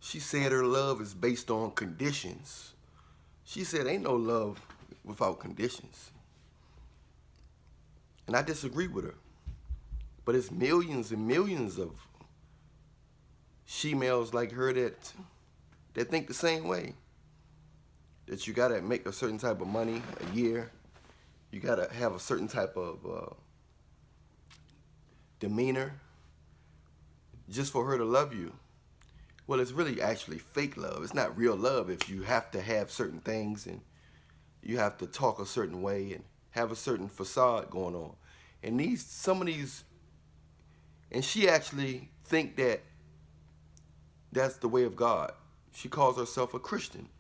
She said her love is based on conditions. She said ain't no love without conditions. And I disagree with her. But it's millions and millions of she-males like her that think the same way. That you gotta make a certain type of money a year. You gotta have a certain type of demeanor just for her to love you. Well, it's really actually fake love. It's not real love if you have to have certain things and you have to talk a certain way and have a certain facade going on. And some of these, and she actually think that that's the way of God. She calls herself a Christian.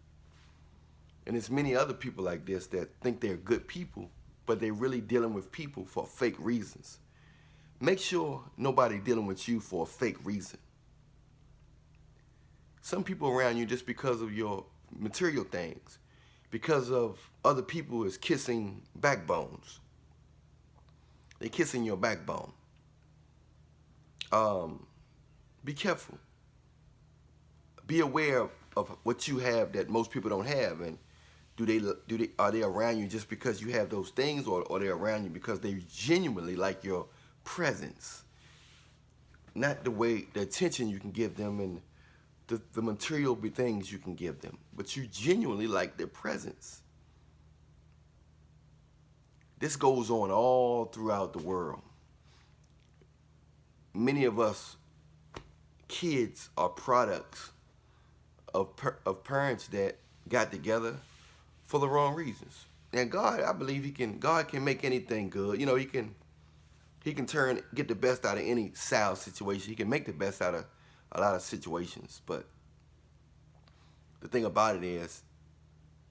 And there's many other people like this that think they're good people, but they're really dealing with people for fake reasons. Make sure nobody dealing with you for a fake reason. Some people around you just because of your material things, because of other people is kissing backbones. They're kissing your backbone. Be careful. Be aware of what you have that most people don't have, and are they around you just because you have those things, or are they around you because they genuinely like your presence, not the attention you can give them and the material things you can give them, but you genuinely like their presence. This goes on all throughout the world. Many of us kids are products of parents that got together for the wrong reasons. And God, I believe God can make anything good. You know, he can get the best out of any sour situation. He can make the best out of a lot of situations. But the thing about it is,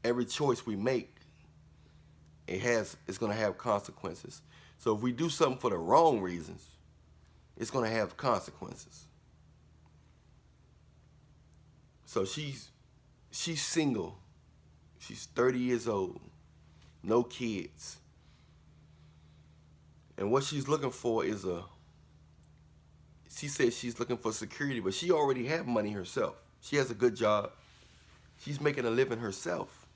every choice we make, it's going to have consequences. So if we do something for the wrong reasons, it's going to have consequences. So she's single. She's 30 years old, no kids. And what she's looking for is she says she's looking for security, but she already have money herself. She has a good job. She's making a living herself.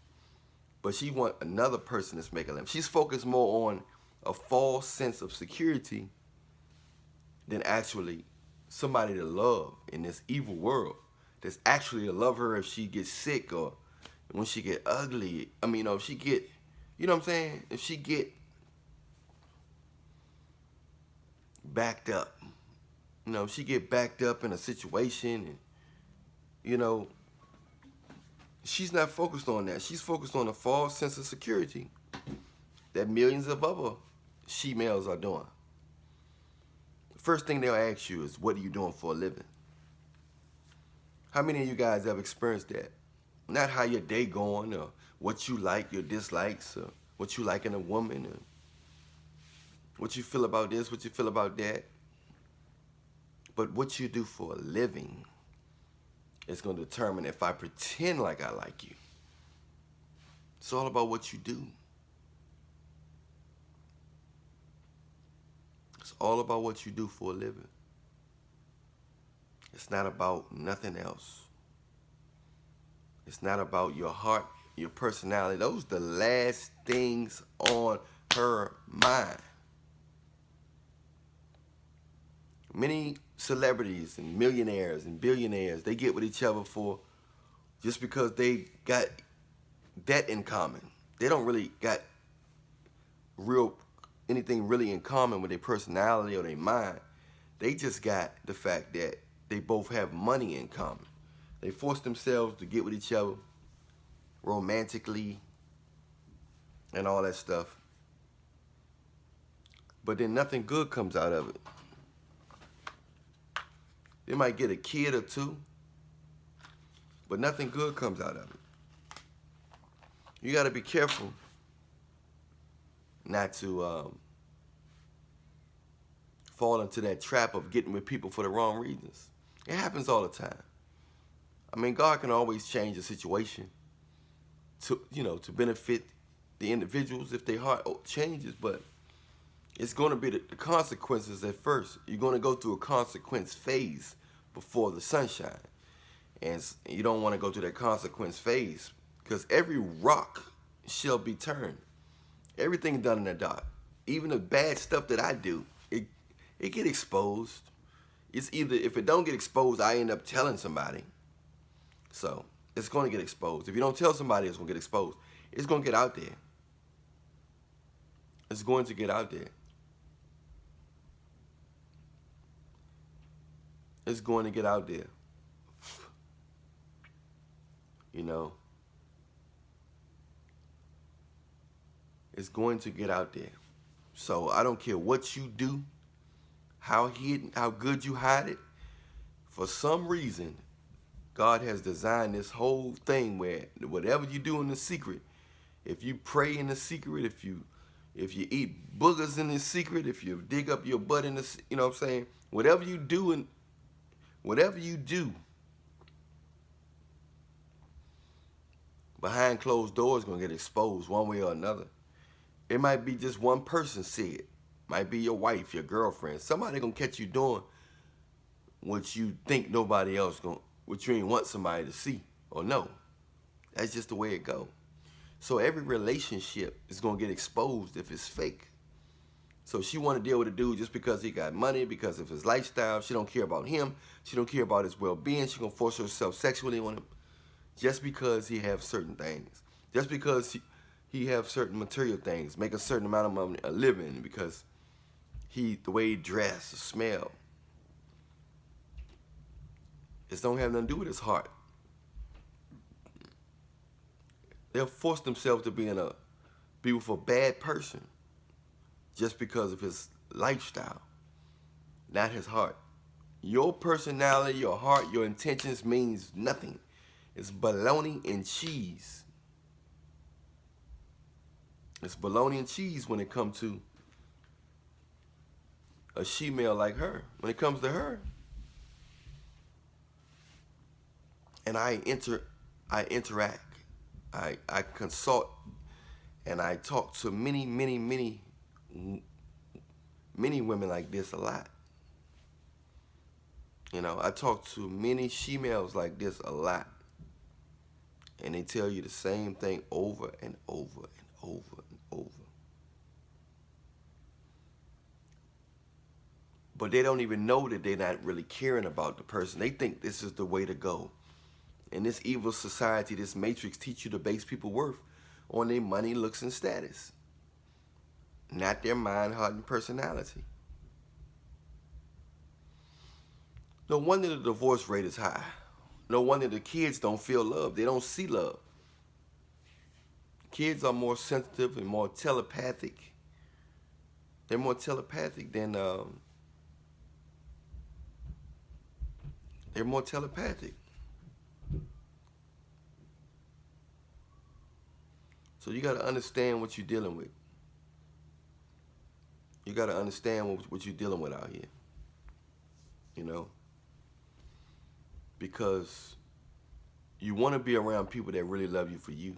But she want another person that's making a living. She's focused more on a false sense of security than actually somebody to love in this evil world. That's actually to love her if she gets sick or when she get ugly. I mean, if she get, you know what I'm saying? If she get backed up. If she get backed up in a situation and, she's not focused on that. She's focused on a false sense of security that millions of other she-males are doing. The first thing they'll ask you is, what are you doing for a living? How many of you guys have experienced that? Not how your day going or what you like, your dislikes, or what you like in a woman, or what you feel about this, what you feel about that. But what you do for a living is going to determine if I pretend like I like you. It's all about what you do. It's all about what you do for a living. It's not about nothing else. It's not about your heart, your personality. Those are the last things on her mind. Many celebrities and millionaires and billionaires, they get with each other for just because they got that in common. They don't really got anything really in common with their personality or their mind. They just got the fact that they both have money in common. They force themselves to get with each other romantically and all that stuff. But then nothing good comes out of it. They might get a kid or two, but nothing good comes out of it. You got to be careful not to fall into that trap of getting with people for the wrong reasons. It happens all the time. I mean, God can always change the situation to benefit the individuals if their heart changes, but it's going to be the consequences at first. You're going to go through a consequence phase before the sunshine. And you don't want to go through that consequence phase, because every rock shall be turned. Everything done in the dark. Even the bad stuff that I do, it get exposed. It's either, if it don't get exposed, I end up telling somebody. So it's going to get exposed. If you don't tell somebody, it's going to get exposed. It's going to get out there. It's going to get out there. It's going to get out there. You know, it's going to get out there. So I don't care what you do, how hidden, how good you hide it. For some reason, God has designed this whole thing where whatever you do in the secret, if you pray in the secret, if you eat boogers in the secret, if you dig up your butt in the, you know what I'm saying? Whatever you do behind closed doors is going to get exposed one way or another. It might be just one person see it. Might be your wife, your girlfriend. Somebody going to catch you doing what you think nobody else going, what you ain't want somebody to see or know. That's just the way it go. So every relationship is going to get exposed if it's fake. So she want to deal with a dude just because he got money, because of his lifestyle. She don't care about him. She don't care about his well-being. She going to force herself sexually on him just because he have certain things. Just because he have certain material things, make a certain amount of money, a living, because the way he dress, the smell. It don't have nothing to do with his heart. They'll force themselves to be with a bad person just because of his lifestyle, not his heart. Your personality, your heart, your intentions means nothing. It's bologna and cheese. It's bologna and cheese when it comes to a she-male like her. When it comes to her, and I interact, I consult, and I talk to many women like this a lot. You know, I talk to many she-males like this a lot. And they tell you the same thing over and over and over and over. But they don't even know that they're not really caring about the person. They think this is the way to go. In this evil society, this matrix teach you to base people's worth on their money, looks, and status. Not their mind, heart, and personality. No wonder the divorce rate is high. No wonder the kids don't feel love. They don't see love. Kids are more sensitive and more telepathic. They're more telepathic than they're more telepathic. So you got to understand what you're dealing with. You got to understand what you're dealing with out here. You know? Because you want to be around people that really love you for you.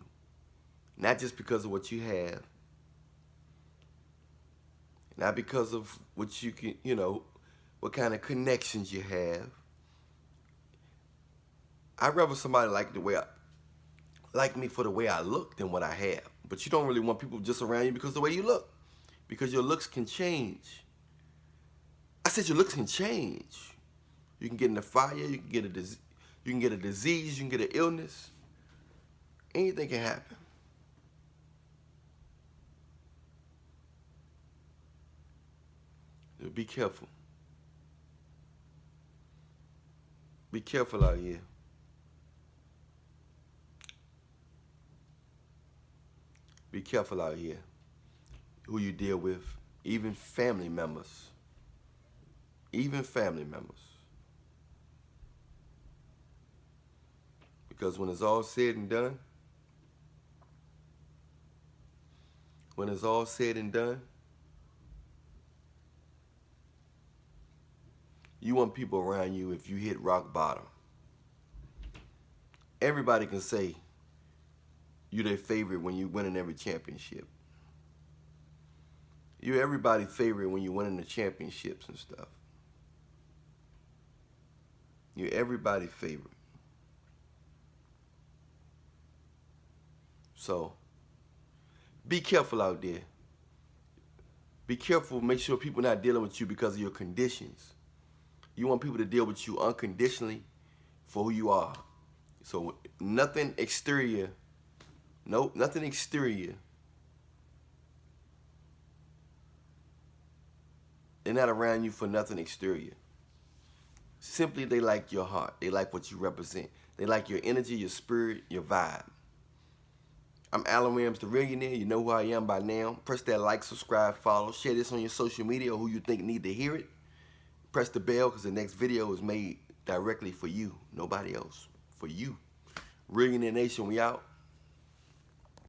Not just because of what you have. Not because of what you can, you know, what kind of connections you have. I'd rather somebody like me for the way I look than what I have. But you don't really want people just around you because of the way you look. Because your looks can change. I said your looks can change. You can get in the fire, you can get a disease, you can get an illness. Anything can happen. So be careful. Be careful out here. Be careful out here who you deal with, even family members. Even family members. Because when it's all said and done, you want people around you if you hit rock bottom. Everybody can say you're their favorite when you win in every championship. You're everybody's favorite when you win in the championships and stuff. You're everybody's favorite. So be careful out there. Be careful. Make sure people not dealing with you because of your conditions. You want people to deal with you unconditionally for who you are. So nothing exterior. Nope, nothing exterior. They're not around you for nothing exterior. Simply, they like your heart. They like what you represent. They like your energy, your spirit, your vibe. I'm Alan Williams, the Millionaire. You know who I am by now. Press that like, subscribe, follow. Share this on your social media or who you think need to hear it. Press the bell because the next video is made directly for you. Nobody else. For you. Millionaire Nation, we out.